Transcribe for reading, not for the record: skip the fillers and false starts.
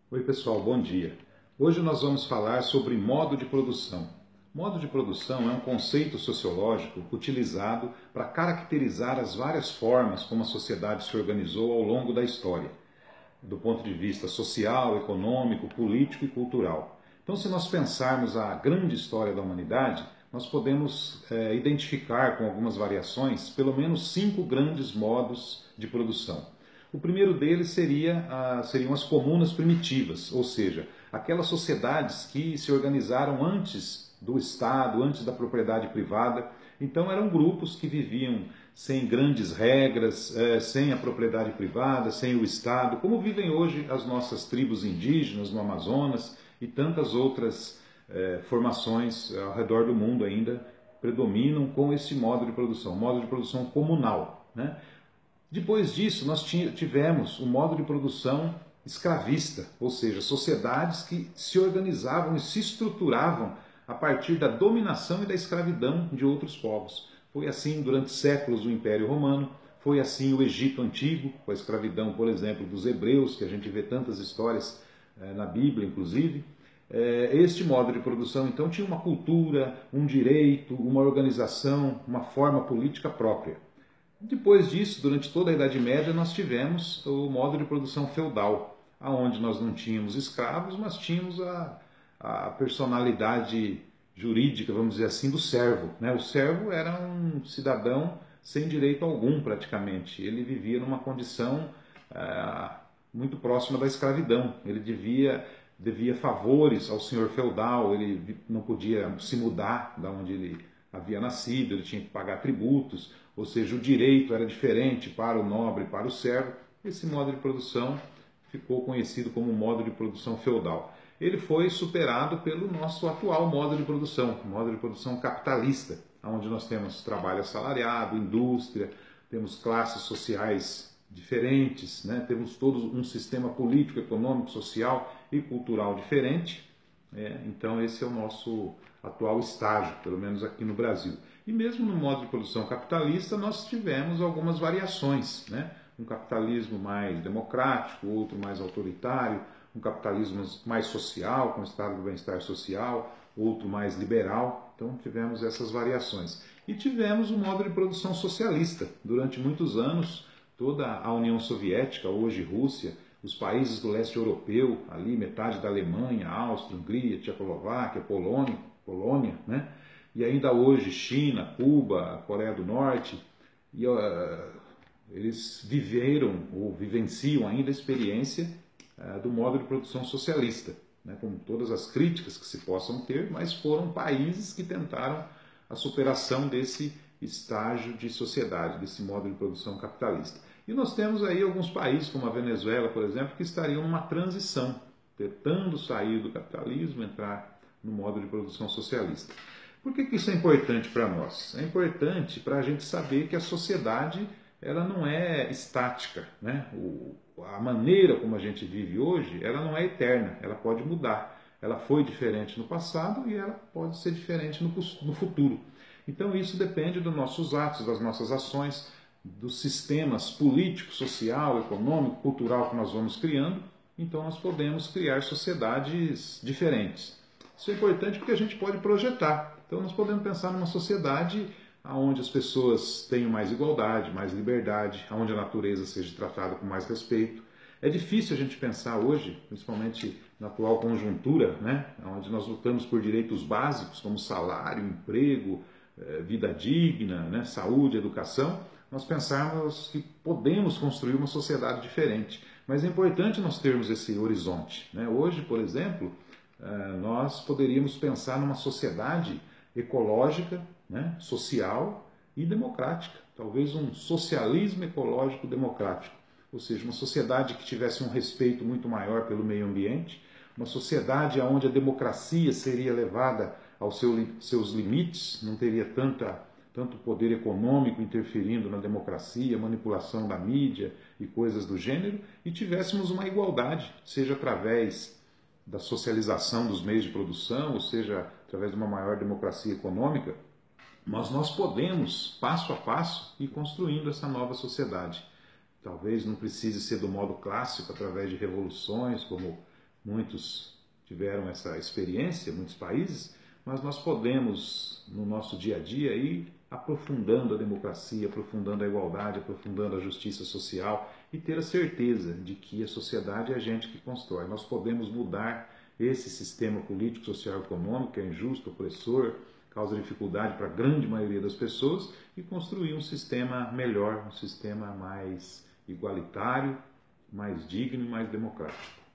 Oi pessoal, bom dia. Hoje nós vamos falar sobre modo de produção. Modo de produção é um conceito sociológico utilizado para caracterizar as várias formas como a sociedade se organizou ao longo da história, do ponto de vista social, econômico, político e cultural. Então, se nós pensarmos a grande história da humanidade, nós podemos identificar com algumas variações pelo menos 5 grandes modos de produção. O primeiro deles seriam as comunas primitivas, ou seja, aquelas sociedades que se organizaram antes do Estado, antes da propriedade privada. Então eram grupos que viviam sem grandes regras, sem a propriedade privada, sem o Estado, como vivem hoje as nossas tribos indígenas no Amazonas e tantas outras formações ao redor do mundo ainda predominam com esse modo de produção comunal, né? Depois disso, nós tivemos o modo de produção escravista, ou seja, sociedades que se organizavam e se estruturavam a partir da dominação e da escravidão de outros povos. Foi assim durante séculos o Império Romano, foi assim o Egito Antigo, com a escravidão, por exemplo, dos hebreus, que a gente vê tantas histórias na Bíblia, inclusive. Este modo de produção, então, tinha uma cultura, um direito, uma organização, uma forma política própria. Depois disso, durante toda a Idade Média, nós tivemos o modo de produção feudal, onde nós não tínhamos escravos, mas tínhamos a personalidade jurídica, vamos dizer assim, do servo, né? O servo era um cidadão sem direito algum, praticamente. Ele vivia numa condição muito próxima da escravidão. Ele devia favores ao senhor feudal, ele não podia se mudar da onde ele havia nascido, ele tinha que pagar tributos, ou seja, o direito era diferente para o nobre e para o servo. Esse modo de produção ficou conhecido como modo de produção feudal. Ele foi superado pelo nosso atual modo de produção, o modo de produção capitalista, onde nós temos trabalho assalariado, indústria, temos classes sociais diferentes, né? Temos todo um sistema político, econômico, social e cultural diferente. Então esse é o nosso atual estágio, pelo menos aqui no Brasil. E mesmo no modo de produção capitalista nós tivemos algumas variações, né? Um capitalismo mais democrático, outro mais autoritário, um capitalismo mais social, com o estado do bem-estar social, outro mais liberal. Então tivemos essas variações. E tivemos o modo de produção socialista. Durante muitos anos, toda a União Soviética, hoje Rússia, os países do leste europeu, ali metade da Alemanha, Áustria, Hungria, Tchecoslováquia, Polônia, né? E ainda hoje China, Cuba, Coreia do Norte, e eles viveram ou vivenciam ainda a experiência do modo de produção socialista, né? Com todas as críticas que se possam ter, mas foram países que tentaram a superação desse estágio de sociedade, desse modo de produção capitalista. E nós temos aí alguns países, como a Venezuela, por exemplo, que estariam numa transição, tentando sair do capitalismo, entrar no modo de produção socialista. Por que isso é importante para nós? É importante para a gente saber que a sociedade ela não é estática, né? A maneira como a gente vive hoje, ela não é eterna, ela pode mudar. Ela foi diferente no passado e ela pode ser diferente no futuro. Então isso depende dos nossos atos, das nossas ações, dos sistemas político, social, econômico, cultural que nós vamos criando. Então nós podemos criar sociedades diferentes. Isso é importante porque a gente pode projetar. Então nós podemos pensar numa sociedade onde as pessoas tenham mais igualdade, mais liberdade, onde a natureza seja tratada com mais respeito. É difícil a gente pensar hoje, principalmente na atual conjuntura, né, onde nós lutamos por direitos básicos como salário, emprego, vida digna, né, saúde, educação, nós pensarmos que podemos construir uma sociedade diferente. Mas é importante nós termos esse horizonte, né? Hoje, por exemplo, nós poderíamos pensar numa sociedade ecológica, né, social e democrática. Talvez um socialismo ecológico democrático. Ou seja, uma sociedade que tivesse um respeito muito maior pelo meio ambiente, uma sociedade onde a democracia seria levada aos seus limites, não teria tanto poder econômico interferindo na democracia, manipulação da mídia e coisas do gênero, e tivéssemos uma igualdade, seja através da socialização dos meios de produção, ou seja, através de uma maior democracia econômica, mas nós podemos, passo a passo, ir construindo essa nova sociedade. Talvez não precise ser do modo clássico, através de revoluções, como muitos tiveram essa experiência, muitos países, mas nós podemos, no nosso dia a dia, ir aprofundando a democracia, aprofundando a igualdade, aprofundando a justiça social e ter a certeza de que a sociedade é a gente que constrói. Nós podemos mudar esse sistema político, social e econômico, que é injusto, opressor, causa dificuldade para a grande maioria das pessoas, e construir um sistema melhor, um sistema mais igualitário, mais digno e mais democrático.